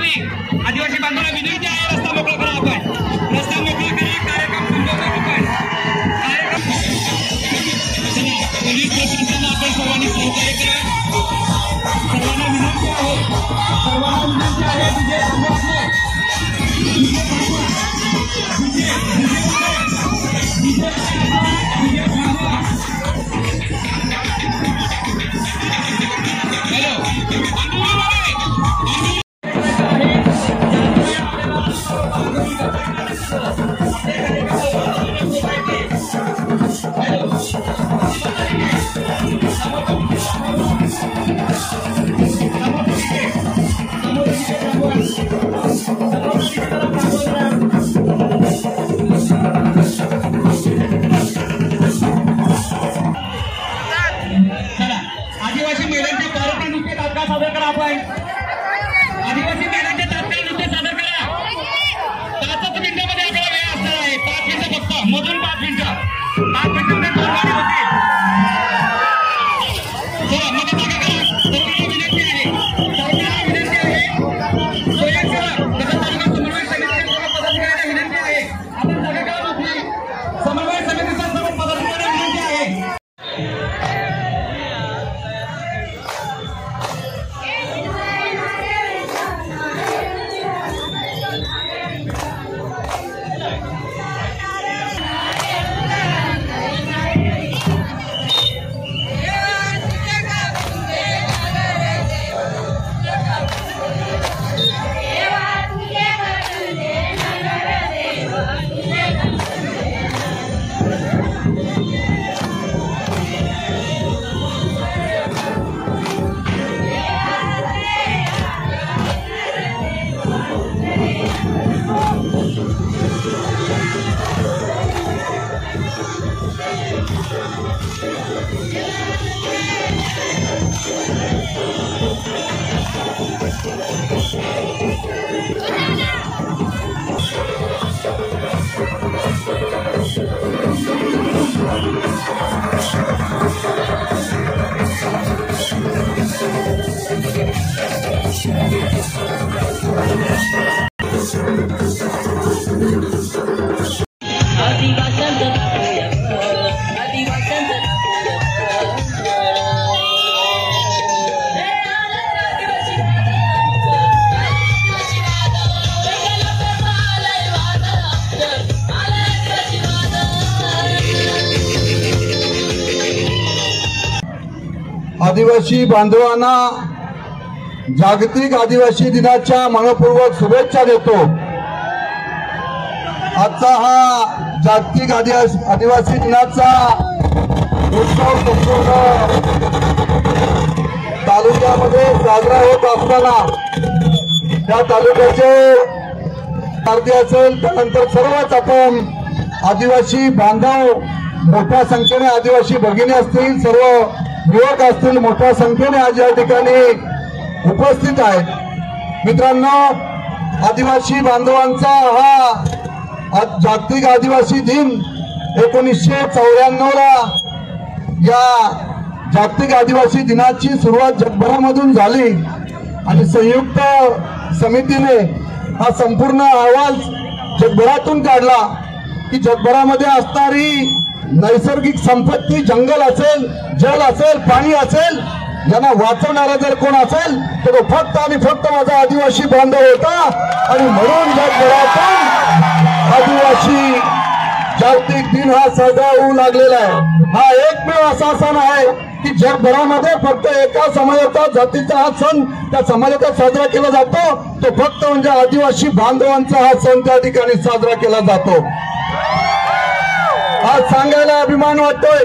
नाही। आदिवासी बांधवांना विनंती आहे, रस्ता मोकळा करा आपण, रस्ता मोकळा करा, कार्यक्रम थांबवतो आपण। पोलीस प्रशासनाला आपण सर्वांनी सहकार्य करा। सर्वांना विनंती आहे, तिथे आदिवासी महिलांच्या पारंपरिक नृत्य तात्काळ सादर करा आपण। आदिवासी महिलांचे तात्काळ नृत्य सादर करा। 5 मिनिटांमध्ये आपला वेळ असणार आहे, 5 मिनिटं फक्त, मोजून 5 मिनिटं, 5 मिनिटांमध्ये 2 गाडी होतील। चला मग जागा करा, सर्वांना विनंती आहे, स्वयंसेवक तसंच तालुका समन्वय समितीच्या सर्व पदाधिकाऱ्यांना विनंती आहे, आपण जागा करा आपली। समन्वय समितीच्या सर्व पदाधिकाऱ्यांना विनंती आहे। आदिवासी बांधवांना जागतिक आदिवासी दिनाच्या मनपूर्वक शुभेच्छा देतो। आजचा हा जागतिक आदिवासी दिनाचा उत्सव संपूर्ण तालुक्यामध्ये साजरा होत असताना त्या तालुक्याचे विद्यार्थी असेल, त्यानंतर सर्वच आपण आदिवासी बांधव मोठ्या संख्येने, आदिवासी भगिनी असतील, सर्व युवक असतील, मोठ्या संख्येने आज या ठिकाणी उपस्थित आहेत। मित्रांनो, आदिवासी बांधवांचा हा जागतिक आदिवासी दिन 1994 ला या जागतिक आदिवासी दिनाची सुरुवात जगभरामधून झाली आणि संयुक्त समितीने हा संपूर्ण अहवाल जगभरातून काढला की जगभरामध्ये असणारी नैसर्गिक संपत्ती, जंगल असेल, जल असेल, पाणी असेल, यांना वाचवणारा जर कोण असेल तर तो फक्त आणि फक्त माझा आदिवासी बांधव होता। आणि म्हणून जगभरातून आदिवासी जागतिक दिन हा साजरा होऊ लागलेला आहे। हा एकमेव असा सण आहे की जगभरामध्ये फक्त एका समाजाचा, जातीचा हा सण त्या समाजाचा साजरा केला जातो, तो फक्त म्हणजे आदिवासी बांधवांचा हा सण त्या ठिकाणी साजरा केला जातो। आज सांगायला अभिमान वाटतोय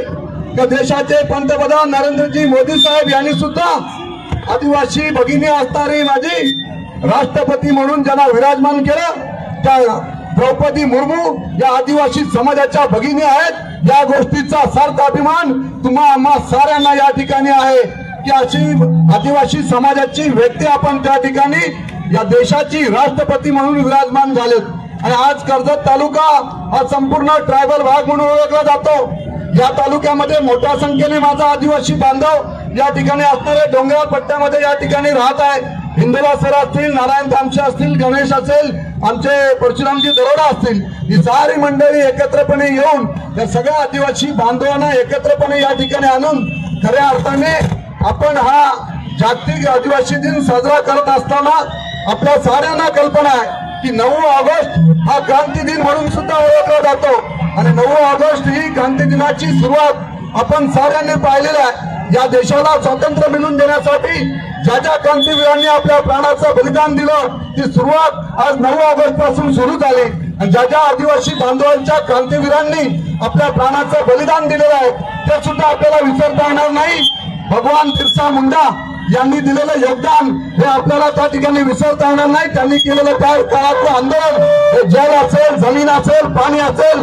की देशाचे पंतप्रधान नरेंद्रजी मोदी साहेब यांनी सुद्धा आदिवासी भगिनी असणारी माझी राष्ट्रपती म्हणून ज्यांना विराजमान केलं, त्या द्रौपदी मुर्मू या आदिवासी समाजाच्या भगिनी आहेत। या गोष्टीचा सार्थ अभिमान तुम्हा आम्हा साऱ्यांना या ठिकाणी आहे की अशी आदिवासी समाजाची व्यक्ती आपण त्या ठिकाणी या देशाची राष्ट्रपती म्हणून विराजमान झालेत। आणि आज कर्जत तालुका हा संपूर्ण ट्रायबल भाग म्हणून ओळखला जातो। या तालुक्यामध्ये मोठ्या संख्येने माझा आदिवासी बांधव या ठिकाणी असणारे डोंगराळ पट्ट्यामध्ये या ठिकाणी राहत आहे। हिंदुला सर असतील, नारायण तामशे असतील, गणेश असेल, आमचे परशुरामजी दरोडा असतील, ही सारी मंडळी एकत्रपणे येऊन या सगळ्या आदिवासी बांधवांना एकत्रपणे या ठिकाणी आणून खऱ्या अर्थाने आपण हा जागतिक आदिवासी दिन साजरा करत असताना आपल्या साऱ्यांना कल्पना आहे की 9 ऑगस्ट हा क्रांती दिन म्हणून सुद्धा ओळखला जातो आणि 9 ऑगस्ट ही क्रांती दिनाची सुरुवात आपण साऱ्यांनी पाहिलेली आहे। या देशाला स्वातंत्र्य मिळवून देण्यासाठी ज्या ज्या क्रांतीवीरांनी आपल्या प्राणाचं बलिदान दिलं ती सुरुवात आज 9 ऑगस्ट पासून सुरू झाली आणि ज्या ज्या आदिवासी बांधवांच्या क्रांतीवीरांनी आपल्या प्राणाचं बलिदान दिलेलं आहे ते सुद्धा आपल्याला विसरता येणार नाही। भगवान बिरसा मुंडा यांनी दिलेलं योगदान हे आपल्याला त्या ठिकाणी विसरता येणार नाही। त्यांनी केलेलं त्या काळातलं आंदोलन हे जल असेल, जमीन असेल, पाणी असेल,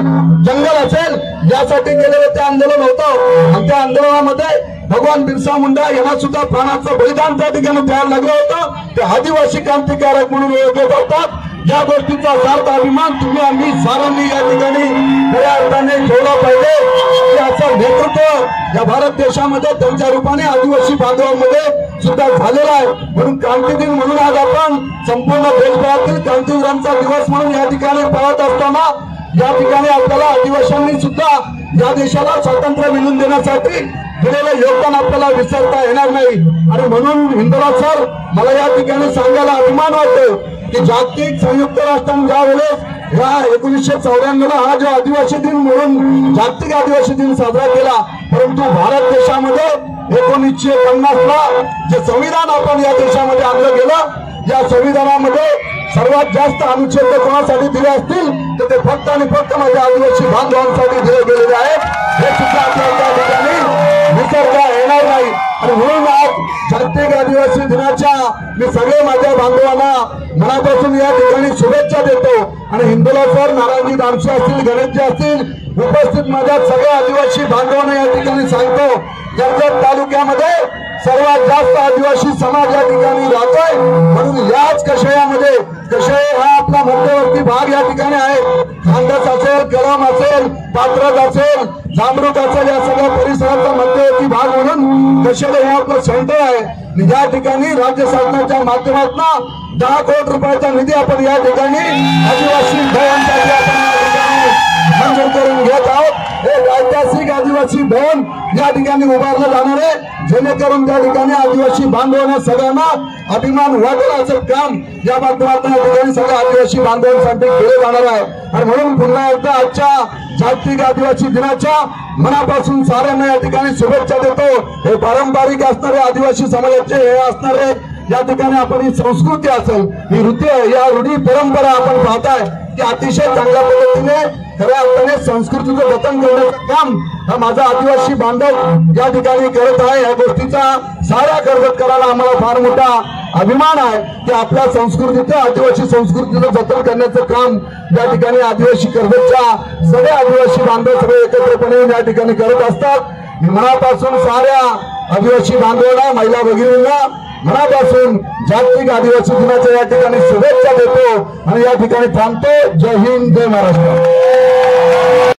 जंगल असेल यासाठी केलेलं ते आंदोलन होतं आणि त्या आंदोलनामध्ये भगवान बिरसा मुंडा यांना सुद्धा प्राणाचं बलिदान त्या ठिकाणी द्यायला लागलं होतं। ते आदिवासी क्रांतिकारक म्हणून ओळखले जातात। या गोष्टीचा सार्थ अभिमान तुम्ही आम्ही सारांनी या ठिकाणी खऱ्या अर्थाने ठेवला पाहिजे की याचं नेतृत्व या भारत देशामध्ये त्यांच्या रूपाने आदिवासी बांधवांमध्ये सुद्धा झालेला आहे। म्हणून क्रांती दिन म्हणून आज आपण संपूर्ण देशभरातील क्रांतीवीरांचा दिवस म्हणून या ठिकाणी पाहत असताना या ठिकाणी आपल्याला आदिवासींनी सुद्धा या देशाला स्वातंत्र्य मिळवून देण्यासाठी दिलेलं योगदान आपल्याला विसरता येणार नाही। आणि म्हणून हिंदुराज सर मला या ठिकाणी सांगायला अभिमान वाटतो की जागतिक संयुक्त राष्ट्रांनी ज्या वेळेस या 1994 हा जो आदिवासी दिन म्हणून जागतिक आदिवासी दिन साजरा केला, परंतु भारत देशामध्ये 1950 ला जे संविधान आपण या देशामध्ये आणलं गेलं, या संविधानामध्ये सर्वात जास्त अनुच्छेद कोणासाठी दिले असतील तर ते फक्त आणि फक्त माझ्या आदिवासी बांधवांसाठी दिले गेलेले आहेत। हे सुद्धा आपल्याला त्या ठिकाणी विसरता येणार नाही। आणि म्हणून आज जागतिक आदिवासी दिनाच्या मी सगळे माझ्या बांधवांना मनापासून या ठिकाणी शुभेच्छा देतो। आणि हिंदुला सर, नारायणजी तामशे असतील, गणेशजी असतील, उपस्थित माझ्या सगळ्या आदिवासी बांधवांना या ठिकाणी सांगतो कर्जत तालुक्यामध्ये सर्वात जास्त आदिवासी समाज या ठिकाणी राहतोय। म्हणून याच कषयामध्ये, कषय हा आपला मध्यवर्ती भाग या ठिकाणी आहे, खांदस असेल, कलम असेल, पात्रज असेल, जांभरूक असेल, या सगळ्या परिसराचा मध्यवर्ती भाग म्हणून कषय हे आपलं सेंटर आहे। या ठिकाणी राज्य शासनाच्या माध्यमातून 10 कोटी रुपयाचा निधी आपण या ठिकाणी आदिवासी भवनसाठी आपण या ठिकाणी मंजूर करून घेत आहोत। एक ऐतिहासिक आदिवासी भवन या ठिकाणी उभारलं जाणार आहे, जेणेकरून त्या ठिकाणी आदिवासी बांधवांना सगळ्यांना अभिमान वाटेल असं काम या माध्यमातून या ठिकाणी सगळ्या आदिवासी बांधवांसाठी केले जाणार आहे। आणि म्हणून पुन्हा एकदा आजच्या जागतिक आदिवासी दिनाच्या मनापासून साऱ्यांना या ठिकाणी शुभेच्छा देतो। हे पारंपरिक असणारे आदिवासी समाजाचे हे असणारे या ठिकाणी आपण ही संस्कृती असेल, ही या रूढी परंपरा आपण पाहताय की अतिशय चांगल्या पद्धतीने खऱ्या अर्थाने संस्कृतीचं जतन करण्याचं काम हा माझा आदिवासी बांधव या ठिकाणी करत आहे। या गोष्टीचा साऱ्या कर्जतकरांना आम्हाला फार मोठा अभिमान आहे की आपल्या संस्कृतीचं, आदिवासी संस्कृतीचं जतन करण्याचं काम या ठिकाणी आदिवासी कर्जतच्या सगळे आदिवासी बांधव सगळे एकत्रपणे या ठिकाणी करत असतात। मी मनापासून साऱ्या आदिवासी बांधवांना, महिला भगिनींना मनापासून जागतिक आदिवासी दिनाच्या या ठिकाणी शुभेच्छा देतो आणि या ठिकाणी थांबतो। जय हिंद, जय महाराष्ट्र।